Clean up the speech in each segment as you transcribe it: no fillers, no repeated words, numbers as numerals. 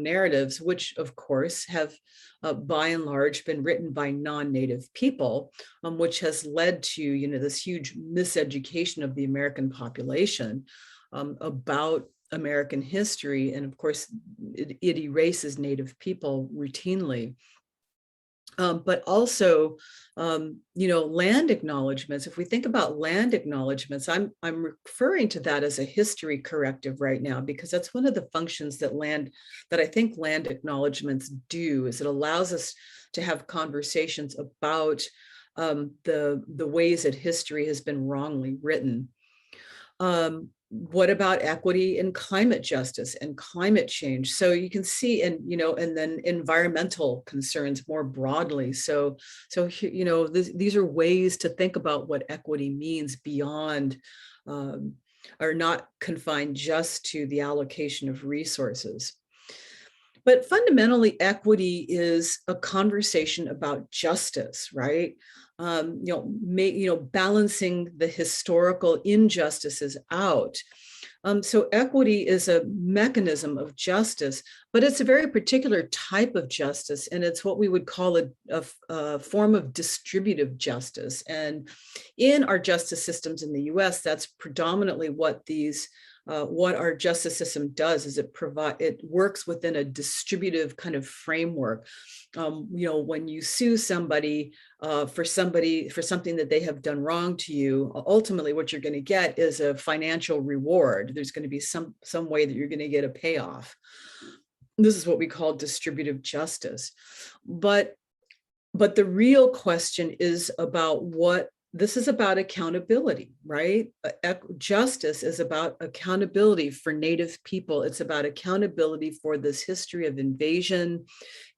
narratives, which of course have by and large been written by non-native people, which has led to, you know, this huge miseducation of the American population about American history. And of course, it erases native people routinely. But also, you know, land acknowledgements. If we think about land acknowledgements, I'm referring to that as a history corrective right now, because that's one of the functions that I think land acknowledgements do, is it allows us to have conversations about the ways that history has been wrongly written. What about equity and climate justice and climate change? So you can see, and you know, and then environmental concerns more broadly. So you know, these are ways to think about what equity means beyond, are not confined just to the allocation of resources. But fundamentally, equity is a conversation about justice, right? You know, balancing the historical injustices out. So equity is a mechanism of justice, but it's a very particular type of justice, and it's what we would call a form of distributive justice. And in our justice systems in the US, that's predominantly what our justice system does, is it works within a distributive kind of framework. You know, when you sue somebody for something that they have done wrong to you, ultimately what you're going to get is a financial reward. There's going to be some way that you're going to get a payoff. This is what we call distributive justice. But the real question is about this is about accountability, right? Justice is about accountability for Native people. It's about accountability for this history of invasion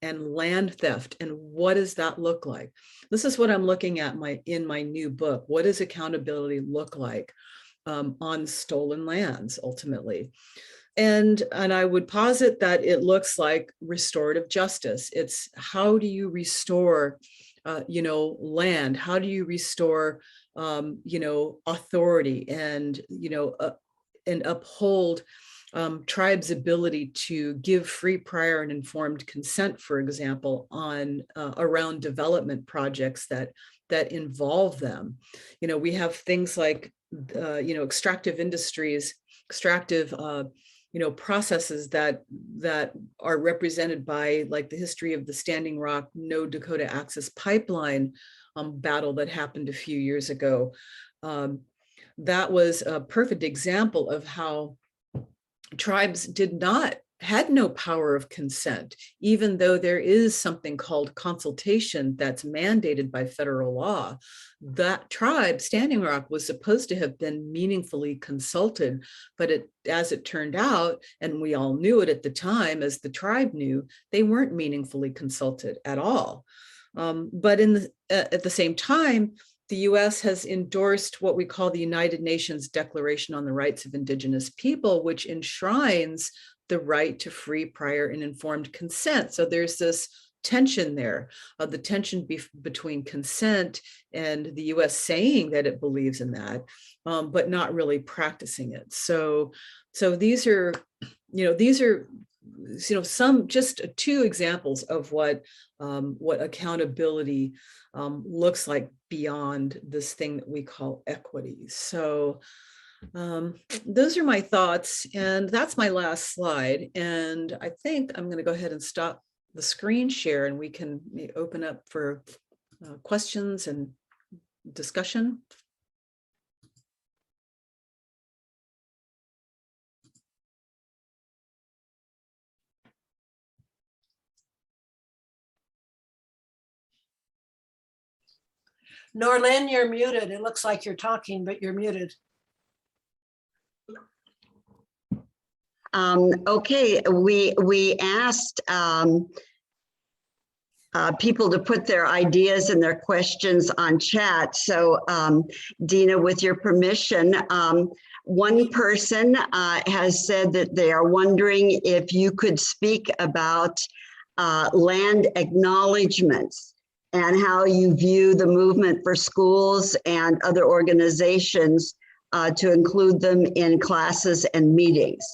and land theft. And what does that look like? This is what I'm looking at in my new book. What does accountability look like on stolen lands, ultimately? And I would posit that it looks like restorative justice. It's how do you restore you know, land? How do you restore, you know, authority and, you know, and uphold tribes' ability to give free, prior, and informed consent, for example, on around development projects that involve them. You know, we have things like, you know, extractive industries, you know, processes that are represented by, like, the history of the Standing Rock No Dakota Access Pipeline battle that happened a few years ago. That was a perfect example of how tribes had no power of consent, even though there is something called consultation that's mandated by federal law. That tribe, Standing Rock, was supposed to have been meaningfully consulted, but as it turned out, and we all knew it at the time, as the tribe knew, they weren't meaningfully consulted at all. But at the same time, the US has endorsed what we call the United Nations Declaration on the Rights of Indigenous People, which enshrines the right to free, prior, and informed consent. So there's this tension there, the tension between consent and the US saying that it believes in that, but not really practicing it. So these are, some just two examples of what accountability looks like beyond this thing that we call equity. So those are my thoughts, and that's my last slide. And I think I'm going to go ahead and stop the screen share, and we can open up for questions and discussion. Norlin, you're muted. It looks like you're talking, but you're muted. Okay, we asked people to put their ideas and their questions on chat. So Dina, with your permission, one person has said that they are wondering if you could speak about land acknowledgements and how you view the movement for schools and other organizations to include them in classes and meetings.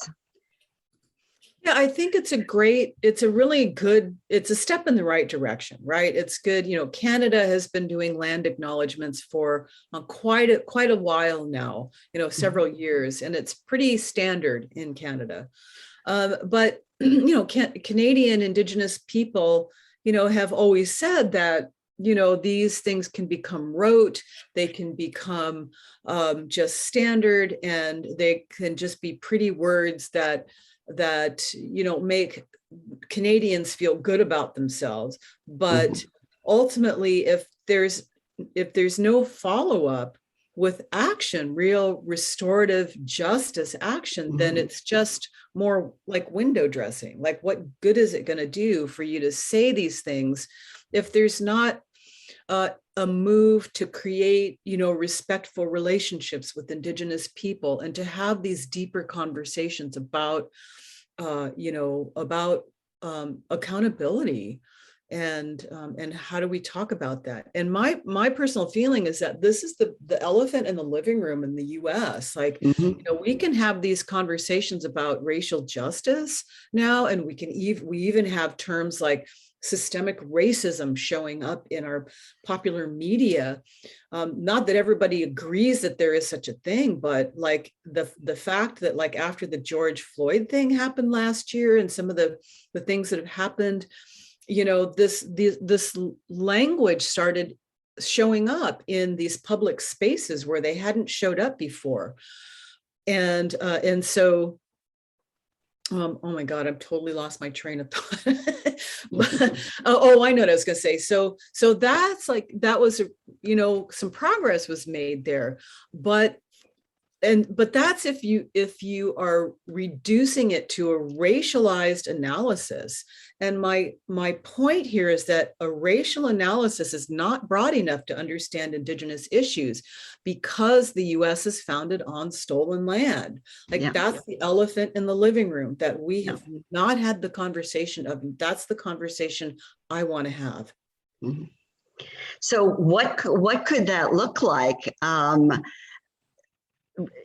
Yeah, I think it's it's a really good, it's a step in the right direction, right? It's good. Canada has been doing land acknowledgements for quite a while now, several years, and it's pretty standard in Canada. But, Canadian Indigenous people, have always said that, these things can become rote, they can become just standard, and they can just be pretty words that make Canadians feel good about themselves. But ultimately, if there's no follow-up with action, real restorative justice action, then it's just more like window dressing. Like, what good is it going to do for you to say these things if there's not a move to create, respectful relationships with Indigenous people, and to have these deeper conversations about, accountability, and how do we talk about that? And my personal feeling is that this is the elephant in the living room in the U.S. Like, we can have these conversations about racial justice now, and we even have terms like systemic racism showing up in our popular media. Not that everybody agrees that there is such a thing, but like the fact that, like, after the George Floyd thing happened last year, and some of the things that have happened, this language started showing up in these public spaces where they hadn't showed up before. And so oh my God, I've totally lost my train of thought. I know what I was going to say. So that's like, that was, some progress was made there, but that's if you are reducing it to a racialized analysis. And my point here is that a racial analysis is not broad enough to understand Indigenous issues, because the US is founded on stolen land. Like, that's the elephant in the living room that we have not had the conversation of. That's the conversation I want to have. So what could that look like?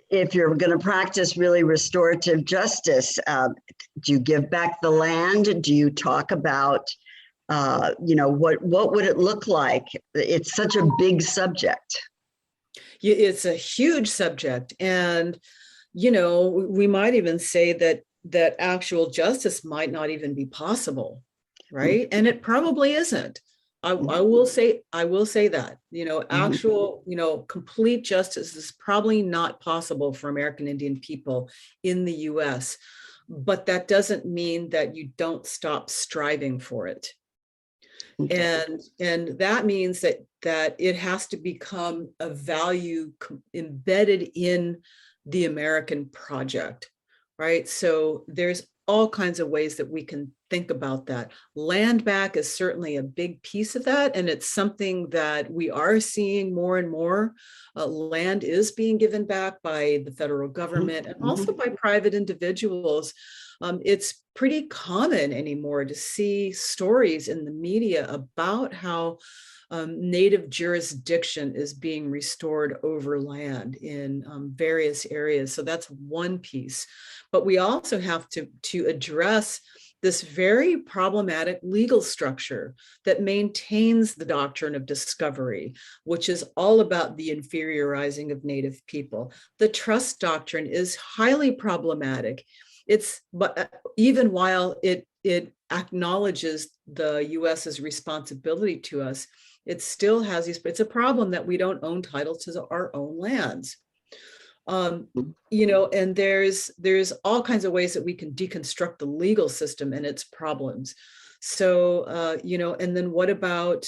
If you're going to practice really restorative justice, do you give back the land? Do you talk about, what would it look like? It's such a big subject. It's a huge subject. And, we might even say that actual justice might not even be possible, right? And it probably isn't. I will say that, actual, complete justice is probably not possible for American Indian people in the US, but that doesn't mean that you don't stop striving for it. And that means that it has to become a value embedded in the American project, right? So there's all kinds of ways that we can think about that. Land back is certainly a big piece of that, and it's something that we are seeing more and more. Land is being given back by the federal government and also by private individuals. It's pretty common anymore to see stories in the media about how Native jurisdiction is being restored over land in various areas. So that's one piece. But we also have to address this very problematic legal structure that maintains the doctrine of discovery, which is all about the inferiorizing of Native people. The trust doctrine is highly problematic. But even while it acknowledges the US's responsibility to us, it still has it's a problem that we don't own title to our own lands. And there's all kinds of ways that we can deconstruct the legal system and its problems. So, and then what about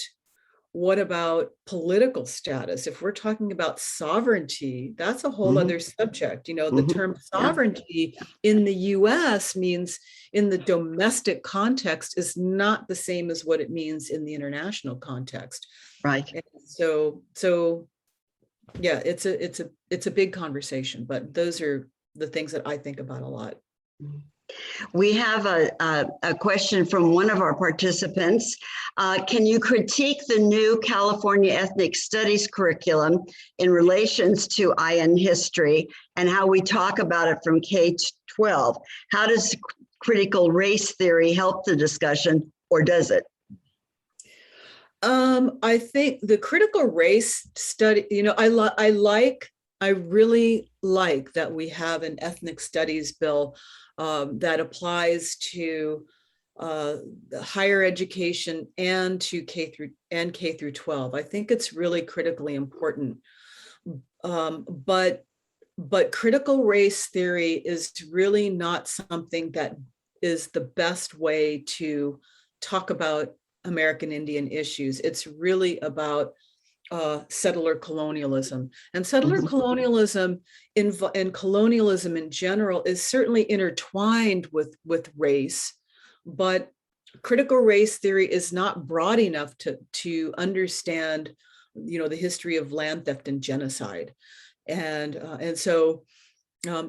political status? If we're talking about sovereignty, that's a whole other subject. The term sovereignty in the US means, in the domestic context, is not the same as what it means in the international context. Right. And so yeah, it's a big conversation, but those are the things that I think about a lot. We have a question from one of our participants. Can you critique the new California Ethnic Studies curriculum in relations to IN history and how we talk about it from K-12? How does critical race theory help the discussion, or does it? I think the critical race study, I really like that we have an ethnic studies bill that applies to higher education and to K through 12. I think it's really critically important. But critical race theory is really not something that is the best way to talk about American Indian issues. It's really about settler colonialism, and settler colonialism and colonialism in general is certainly intertwined with race, but critical race theory is not broad enough to understand, the history of land theft and genocide, and so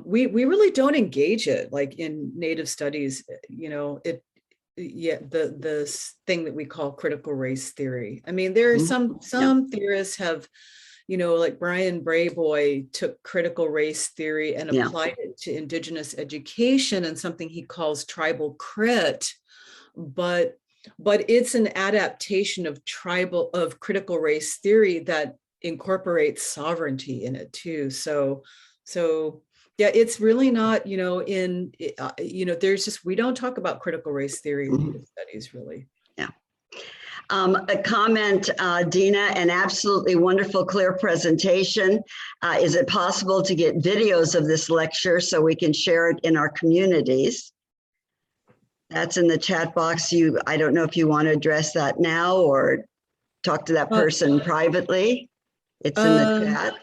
we really don't engage it like in Native studies. The thing that we call critical race theory. I mean, there are some theorists have, like Brian Brayboy took critical race theory and applied it to Indigenous education and something he calls tribal crit, but it's an adaptation of critical race theory that incorporates sovereignty in it too. So yeah, it's really not, there's just, we don't talk about critical race theory in Native studies, really. Yeah. A comment, Dina, an absolutely wonderful, clear presentation. Is it possible to get videos of this lecture so we can share it in our communities? That's in the chat box. I don't know if you want to address that now or talk to that person privately. It's in the chat.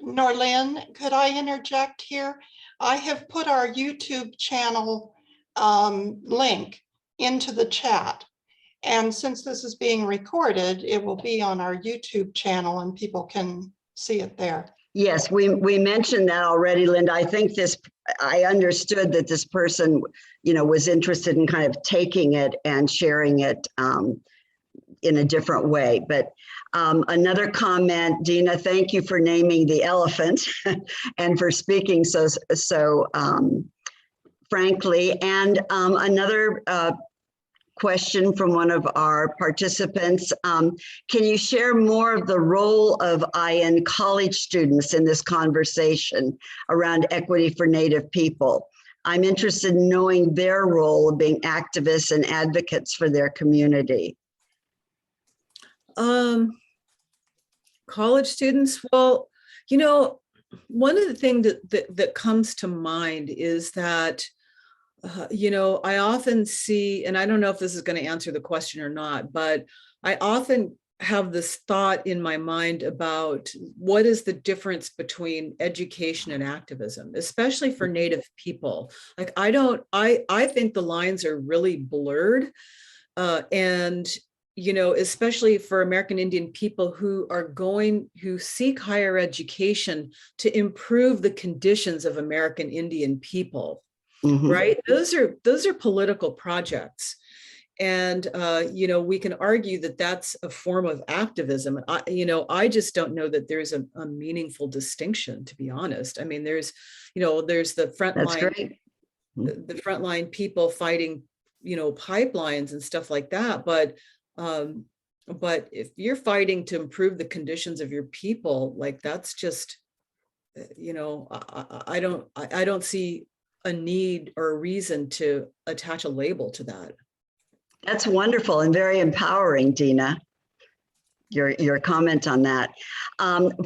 Norlin, could I interject here? I have put our YouTube channel link into the chat. And since this is being recorded, it will be on our YouTube channel and people can see it there. Yes, we mentioned that already, Linda. I think I understood that this person, was interested in kind of taking it and sharing it in a different way. But another comment, Dina, thank you for naming the elephant and for speaking so frankly. And another question from one of our participants. Can you share more of the role of IN college students in this conversation around equity for Native people? I'm interested in knowing their role of being activists and advocates for their community. College students, well, one of the things that comes to mind is that, I often see, and I don't know if this is going to answer the question or not, but I often have this thought in my mind about what is the difference between education and activism, especially for Native people. Like, I think the lines are really blurred, and especially for American Indian people who seek higher education to improve the conditions of American Indian people, right? Those are political projects. And, we can argue that that's a form of activism. I just don't know that there's a meaningful distinction, to be honest. I mean, there's the frontline people fighting, pipelines and stuff like that. But if you're fighting to improve the conditions of your people, like, that's just, I don't see a need or a reason to attach a label to that. That's wonderful and very empowering, Dina, your comment on that.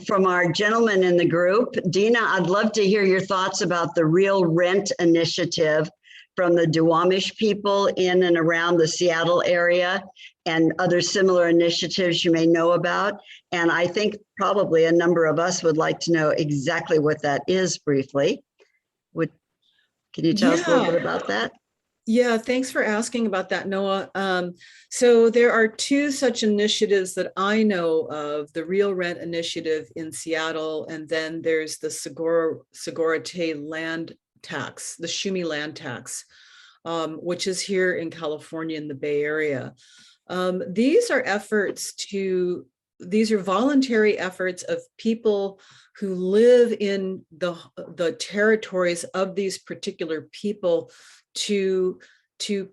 From our gentleman in the group, Dina, I'd love to hear your thoughts about the Real Rent initiative from the Duwamish people in and around the Seattle area and other similar initiatives you may know about. And I think probably a number of us would like to know exactly what that is briefly. Can you tell us a little bit about that? Yeah, thanks for asking about that, Noah. So there are two such initiatives that I know of, the Real Rent initiative in Seattle, and then there's the Segurate land tax, the Shumi land tax, which is here in California in the Bay Area. These are voluntary efforts of people who live in the territories of these particular people to pay